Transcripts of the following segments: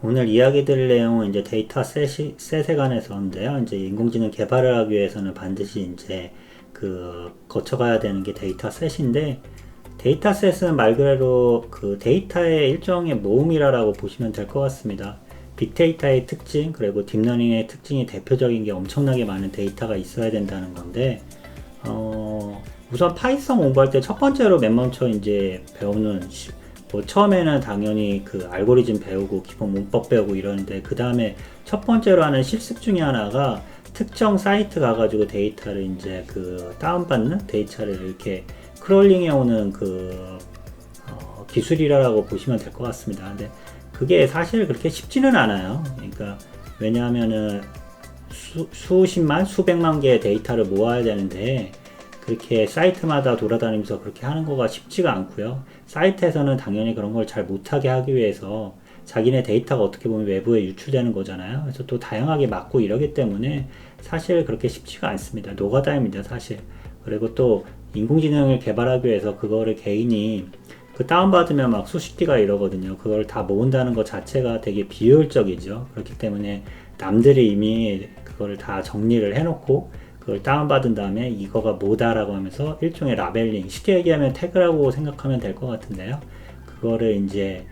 오늘 이야기 드릴 내용은 이제 데이터 셋에 관해서인데요. 이제 인공지능 개발을 하기 위해서는 반드시 이제 거쳐가야 되는 게 데이터 셋인데, 데이터 셋은 말 그대로 그 데이터의 일종의 모음이라고 보시면 될 것 같습니다. 빅데이터의 특징, 그리고 딥러닝의 특징이 대표적인 게 엄청나게 많은 데이터가 있어야 된다는 건데, 우선 파이썬 공부할 때 첫 번째로 맨 먼저 이제 배우는 뭐 처음에는 당연히 그 알고리즘 배우고 기본 문법 배우고 이러는데, 그 다음에 첫 번째로 하는 실습 중에 하나가 특정 사이트 가가지고 데이터를 이제 다운받는 데이터를 이렇게 크롤링해 오는 기술이라고 보시면 될 것 같습니다. 근데 그게 사실 그렇게 쉽지는 않아요. 그러니까 왜냐하면은 수십만, 수백만 개의 데이터를 모아야 되는데, 그렇게 사이트마다 돌아다니면서 그렇게 하는 거가 쉽지가 않고요. 사이트에서는 당연히 그런 걸 잘 못하게 하기 위해서 자기네 데이터가 어떻게 보면 외부에 유출되는 거잖아요. 그래서 또 다양하게 막고 이러기 때문에 사실 그렇게 쉽지가 않습니다. 노가다입니다, 사실. 그리고 또 인공지능을 개발하기 위해서 그거를 개인이 다운받으면 막 수십 기가 이러거든요. 그걸 다 모은다는 것 자체가 되게 비효율적이죠. 그렇기 때문에 남들이 이미 그거를 다 정리를 해놓고 그걸 다운받은 다음에 이거가 뭐다라고 하면서 일종의 라벨링, 쉽게 얘기하면 태그라고 생각하면 될 것 같은데요. 그거를 이제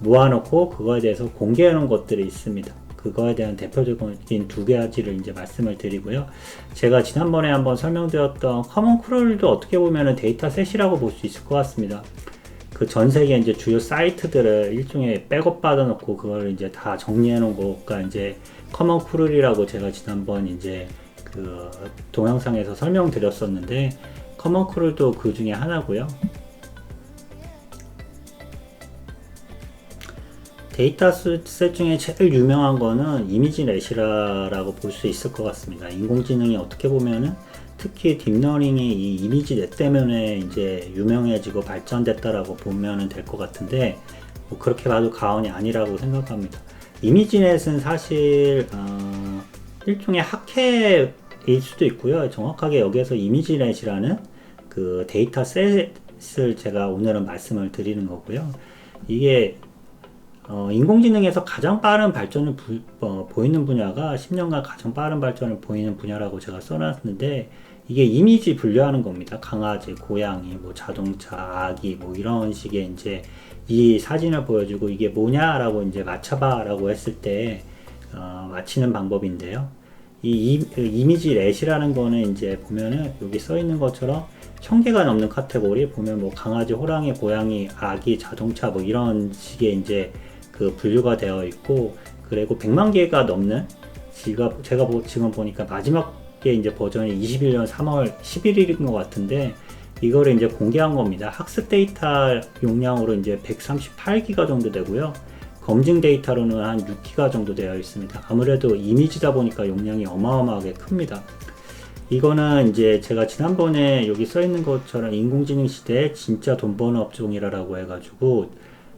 모아놓고 그거에 대해서 공개해 놓은 것들이 있습니다. 그거에 대한 대표적인 두 가지를 이제 말씀을 드리고요. 제가 지난번에 한번 설명드렸던 커먼 크롤도 어떻게 보면 데이터 셋이라고 볼 수 있을 것 같습니다. 그 전 세계 이제 주요 사이트들을 일종의 백업 받아놓고 그걸 이제 다 정리해 놓은 거가 이제 커먼 크롤이라고 제가 지난번 이제 동영상에서 설명드렸었는데, 커먼 크롤도 그 중에 하나고요. 데이터셋 중에 제일 유명한 거는 이미지넷이라고 볼 수 있을 것 같습니다. 인공지능이 어떻게 보면은 특히 딥러닝이 이 이미지넷 때문에 이제 유명해지고 발전됐다라고 보면 될 것 같은데, 뭐 그렇게 봐도 과언이 아니라고 생각합니다. 이미지넷은 사실 일종의 학회일 수도 있고요. 정확하게 여기에서 이미지넷이라는 그 데이터셋을 제가 오늘은 말씀을 드리는 거고요. 이게 인공지능에서 가장 빠른 발전을 보이는 분야가 10년간 가장 빠른 발전을 보이는 분야라고 제가 써놨는데, 이게 이미지 분류하는 겁니다. 강아지, 고양이, 뭐 자동차, 아기, 뭐 이런 식의 이제 이 사진을 보여주고 이게 뭐냐라고 이제 맞춰봐라고 했을 때 맞히는 방법인데요. 이 이미지 렛이라는 거는 이제 보면은 여기 써 있는 것처럼 1000개가 넘는 카테고리 보면 뭐 강아지, 호랑이, 고양이, 아기, 자동차 뭐 이런 식의 이제 분류가 되어 있고, 그리고 100만 개가 넘는 제가 지금 보니까 마지막 게 이제 버전이 21년 3월 11일인 것 같은데, 이거를 이제 공개한 겁니다. 학습 데이터 용량으로 이제 138기가 정도 되고요. 검증 데이터로는 한 6기가 정도 되어 있습니다. 아무래도 이미지다 보니까 용량이 어마어마하게 큽니다. 이거는 이제 제가 지난번에 여기 써 있는 것처럼 인공지능 시대에 진짜 돈 버는 업종이라고 해가지고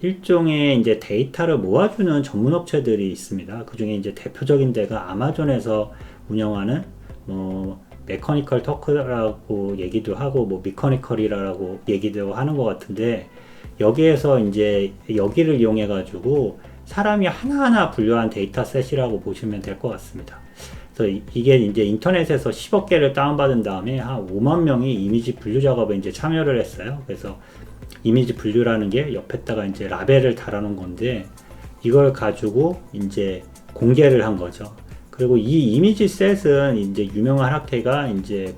일종의 이제 데이터를 모아주는 전문 업체들이 있습니다. 그 중에 이제 대표적인 데가 아마존에서 운영하는 메커니컬 터크라고 얘기도 하고 뭐 미커니컬이라고 얘기도 하는 것 같은데, 여기에서 이제 여기를 이용해 가지고 사람이 하나하나 분류한 데이터셋이라고 보시면 될 것 같습니다. 그래서 이게 이제 인터넷에서 10억 개를 다운받은 다음에 한 5만 명이 이미지 분류 작업에 이제 참여를 했어요. 그래서 이미지 분류라는 게 옆에다가 이제 라벨을 달아놓은 건데, 이걸 가지고 이제 공개를 한 거죠. 그리고 이 이미지 셋은 이제 유명한 학회가 이제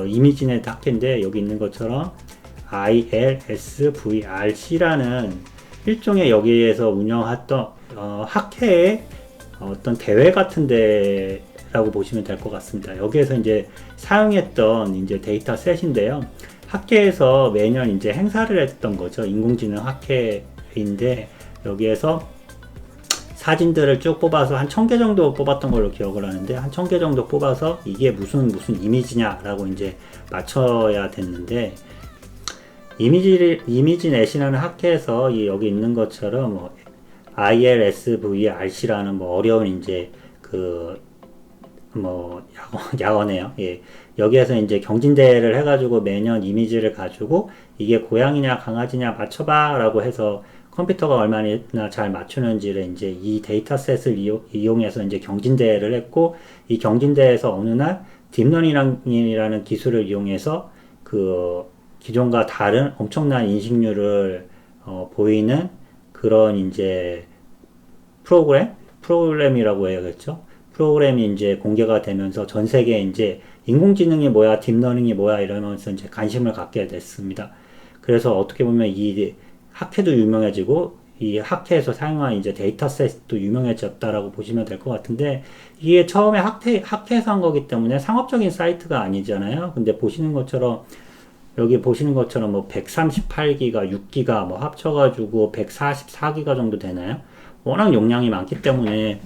이미지넷 학회인데, 여기 있는 것처럼 ILSVRC라는 일종의 여기에서 운영했던 학회의 어떤 대회 같은 데라고 보시면 될 것 같습니다. 여기에서 이제 사용했던 이제 데이터 셋인데요. 학회에서 매년 이제 행사를 했던 거죠. 인공지능 학회인데, 여기에서 사진들을 쭉 뽑아서 한 1000개 정도 뽑았던 걸로 기억을 하는데, 한 1000개 정도 뽑아서 이게 무슨 이미지냐라고 이제 맞춰야 됐는데, 이미지넷이라는 학회에서 여기 있는 것처럼 뭐 ILSVRC라는 뭐 어려운 이제 약어네요. 예. 여기에서 이제 경진대회를 해가지고 매년 이미지를 가지고 이게 고양이냐 강아지냐 맞춰봐 라고 해서 컴퓨터가 얼마나 잘 맞추는지를 이제 이 데이터셋을 이용해서 이제 경진대회를 했고, 이 경진대회에서 어느 날 딥러닝이라는 기술을 이용해서 그 기존과 다른 엄청난 인식률을 보이는 그런 이제 프로그램이라고 해야겠죠. 프로그램이 이제 공개가 되면서 전 세계에 이제 인공지능이 뭐야, 딥러닝이 뭐야 이러면서 이제 관심을 갖게 됐습니다. 그래서 어떻게 보면 이 학회도 유명해지고 이 학회에서 사용한 이제 데이터셋도 유명해졌다라고 보시면 될 것 같은데, 이게 처음에 학회에서 한 거기 때문에 상업적인 사이트가 아니잖아요. 근데 보시는 것처럼 여기 보시는 것처럼 뭐 138기가, 6기가 뭐 합쳐가지고 144기가 정도 되나요? 워낙 용량이 많기 때문에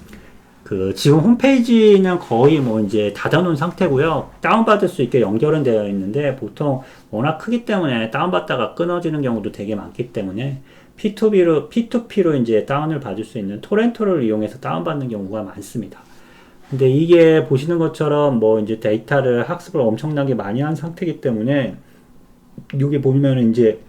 그 지금 홈페이지는 거의 뭐 이제 닫아놓은 상태고요. 다운받을 수 있게 연결은 되어 있는데 보통 워낙 크기 때문에 다운받다가 끊어지는 경우도 되게 많기 때문에 P2P로 이제 다운을 받을 수 있는 토렌토를 이용해서 다운받는 경우가 많습니다. 근데 이게 보시는 것처럼 뭐 이제 데이터를 학습을 엄청나게 많이 한 상태이기 때문에 여기 보면 이제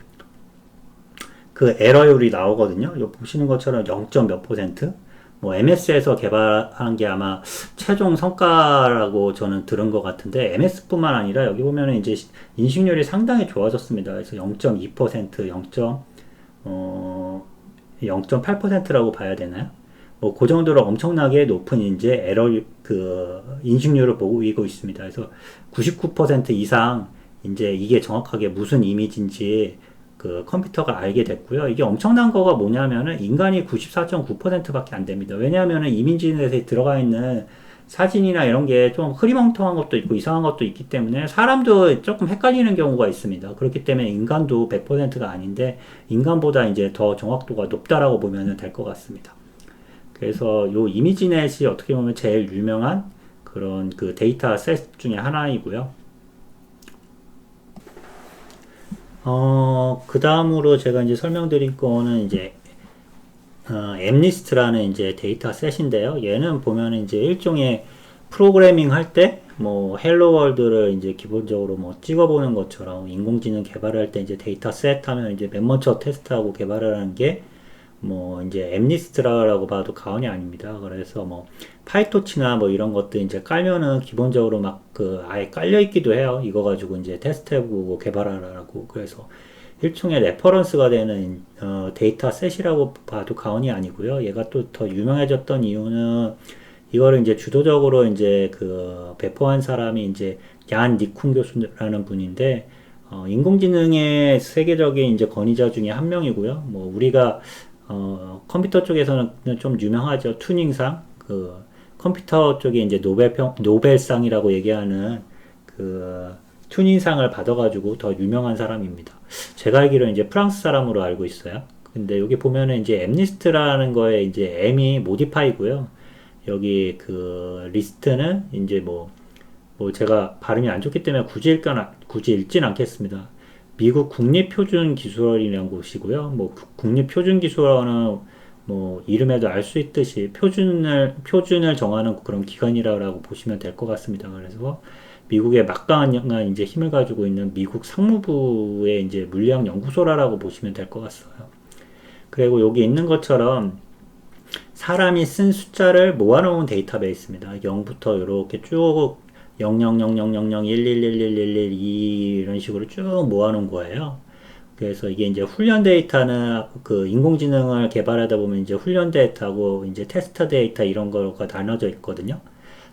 그 에러율이 나오거든요. 여기 보시는 것처럼 0. 몇 %? 뭐 MS에서 개발한 게 아마 최종 성과라고 저는 들은 것 같은데, MS뿐만 아니라 여기 보면은 이제 인식률이 상당히 좋아졌습니다. 그래서 0.2%, 0.8%라고 봐야 되나요? 뭐 그 정도로 엄청나게 높은 이제 인식률을 보이고 있습니다. 그래서 99% 이상 이제 이게 정확하게 무슨 이미지인지 그 컴퓨터가 알게 됐고요. 이게 엄청난 거가 뭐냐면은 인간이 94.9%밖에 안 됩니다. 왜냐하면은 이미지넷에 들어가 있는 사진이나 이런 게 좀 흐리멍텅한 것도 있고 이상한 것도 있기 때문에 사람도 조금 헷갈리는 경우가 있습니다. 그렇기 때문에 인간도 100%가 아닌데 인간보다 이제 더 정확도가 높다라고 보면 될 것 같습니다. 그래서 요 이미지넷이 어떻게 보면 제일 유명한 그런 그 데이터 셋 중에 하나이고요. 그 다음으로 제가 이제 설명드릴 거는 이제, 엠리스트라는 이제 데이터 셋인데요. 얘는 보면은 이제 일종의 프로그래밍 할 때, 뭐, 헬로 월드를 이제 기본적으로 뭐 찍어보는 것처럼 인공지능 개발할 때 이제 데이터 셋 하면 이제 맨 먼저 테스트하고 개발을 하는 게 뭐 이제 엠리스트라고 봐도 과언이 아닙니다. 그래서 뭐 파이토치나 뭐 이런 것들 이제 깔면은 기본적으로 막 그 아예 깔려 있기도 해요. 이거 가지고 이제 테스트해보고 개발하라고. 그래서 일종의 레퍼런스가 되는 데이터 셋이라고 봐도 과언이 아니고요. 얘가 또 더 유명해졌던 이유는 이거를 이제 주도적으로 이제 그 배포한 사람이 이제 얀 니쿤 교수라는 분인데, 인공지능의 세계적인 이제 권위자 중에 한 명이고요. 뭐 우리가 컴퓨터 쪽에서는 좀 유명하죠. 튜닝상. 그 컴퓨터 쪽에 이제 노벨상이라고 얘기하는 그 튜닝상을 받아가지고 더 유명한 사람입니다. 제가 알기로는 이제 프랑스 사람으로 알고 있어요. 근데 여기 보면은 이제 엠리스트라는 거에 이제 M이 모디파이고요. 여기 그 리스트는 이제 뭐 제가 발음이 안 좋기 때문에 굳이 읽진 않겠습니다. 미국 국립표준기술원이라는 곳이고요. 뭐 국립표준기술원은 뭐 이름에도 알 수 있듯이 표준을 정하는 그런 기관이라고 보시면 될 것 같습니다. 그래서 미국의 막강한 이제 힘을 가지고 있는 미국 상무부의 이제 물리학 연구소라고 보시면 될 것 같아요. 그리고 여기 있는 것처럼 사람이 쓴 숫자를 모아놓은 데이터베이스입니다. 0부터 이렇게 쭉 00000011111112 이런 식으로 쭉 모아놓은 거예요. 그래서 이게 이제 훈련 데이터는 그 인공지능을 개발하다 보면 이제 훈련 데이터하고 이제 테스트 데이터 이런 거가 나눠져 있거든요.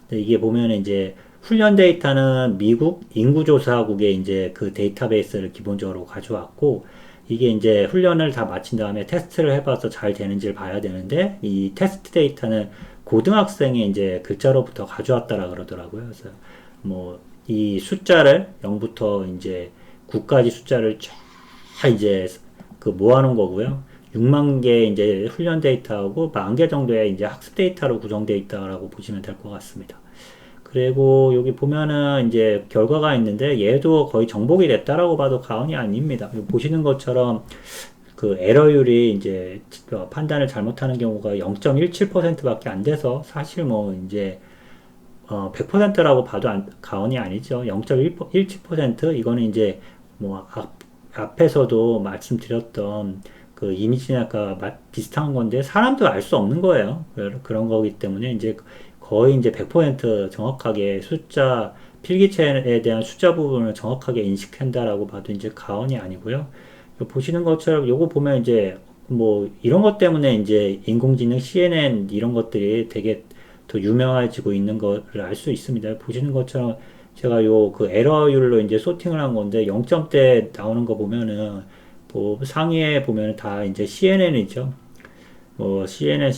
근데 이게 보면 이제 훈련 데이터는 미국 인구조사국에 이제 그 데이터베이스를 기본적으로 가져왔고, 이게 이제 훈련을 다 마친 다음에 테스트를 해봐서 잘 되는지를 봐야 되는데, 이 테스트 데이터는 고등학생의 이제 글자로부터 가져왔다라 그러더라고요. 그래서 뭐 이 숫자를 0부터 이제 9까지 숫자를 쫙 이제 그 모아놓은 거고요. 6만 개 이제 훈련 데이터하고 10,000개 정도의 이제 학습 데이터로 구성되어 있다라고 보시면 될 것 같습니다. 그리고 여기 보면은 이제 결과가 있는데 얘도 거의 정복이 됐다라고 봐도 과언이 아닙니다. 보시는 것처럼 그 에러율이 이제 판단을 잘못하는 경우가 0.17%밖에 안 돼서 사실 뭐 이제 100%라고 봐도 과언이 아니죠. 0.17% 이거는 이제 뭐 앞에서도 말씀드렸던 그 이미지나 비슷한 건데 사람도 알 수 없는 거예요. 그런 거기 때문에 이제 거의 이제 100% 정확하게 숫자 필기체에 대한 숫자 부분을 정확하게 인식한다라고 봐도 이제 과언이 아니고요. 보시는 것처럼 요거 보면 이제 뭐 이런 것 때문에 이제 인공지능 CNN 이런 것들이 되게 더 유명해지고 있는 거를 알 수 있습니다. 보시는 것처럼 제가 요 그 에러율로 이제 소팅을 한 건데 0점대 나오는 거 보면은 뭐 상위에 보면은 다 이제 CNN이죠. 뭐 CNN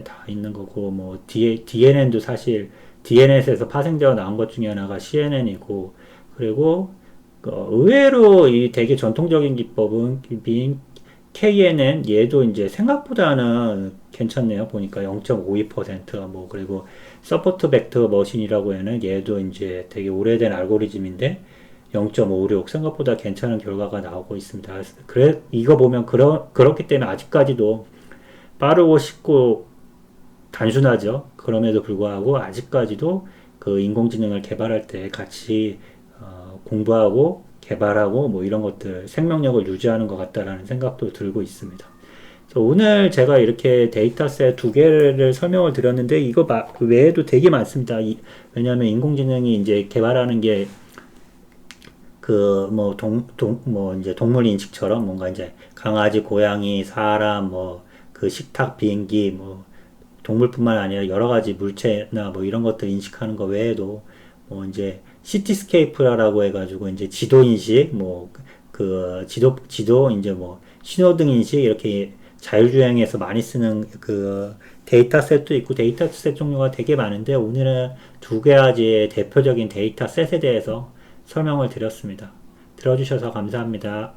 다 있는 거고 뭐 DNN도 사실 DNS에서 파생되어 나온 것 중에 하나가 CNN이고 그리고 의외로 이 되게 전통적인 기법은 KNN 얘도 이제 생각보다는 괜찮네요. 보니까 0.52%뭐 그리고 서포트 벡터 머신이라고 하는 얘도 이제 되게 오래된 알고리즘인데 0.56 생각보다 괜찮은 결과가 나오고 있습니다. 그래 이거 보면 그렇기 때문에 아직까지도 빠르고 쉽고 단순하죠. 그럼에도 불구하고 아직까지도 그 인공지능을 개발할 때 같이 공부하고 개발하고 뭐 이런 것들 생명력을 유지하는 것 같다라는 생각도 들고 있습니다. 오늘 제가 이렇게 데이터셋 두 개를 설명을 드렸는데 이거 외에도 되게 많습니다. 왜냐하면 인공지능이 이제 개발하는 게 그 뭐 이제 동물 인식처럼 뭔가 이제 강아지, 고양이, 사람 뭐 그 식탁, 비행기 뭐 동물뿐만 아니라 여러 가지 물체나 뭐 이런 것들 인식하는 거 외에도 뭐 이제 시티스케이프라고 해가지고 이제 지도 인식 뭐 그 지도 이제 뭐 신호등 인식 이렇게 자율주행에서 많이 쓰는 그 데이터셋도 있고 데이터셋 종류가 되게 많은데 오늘은 두 가지의 대표적인 데이터셋에 대해서 설명을 드렸습니다. 들어주셔서 감사합니다.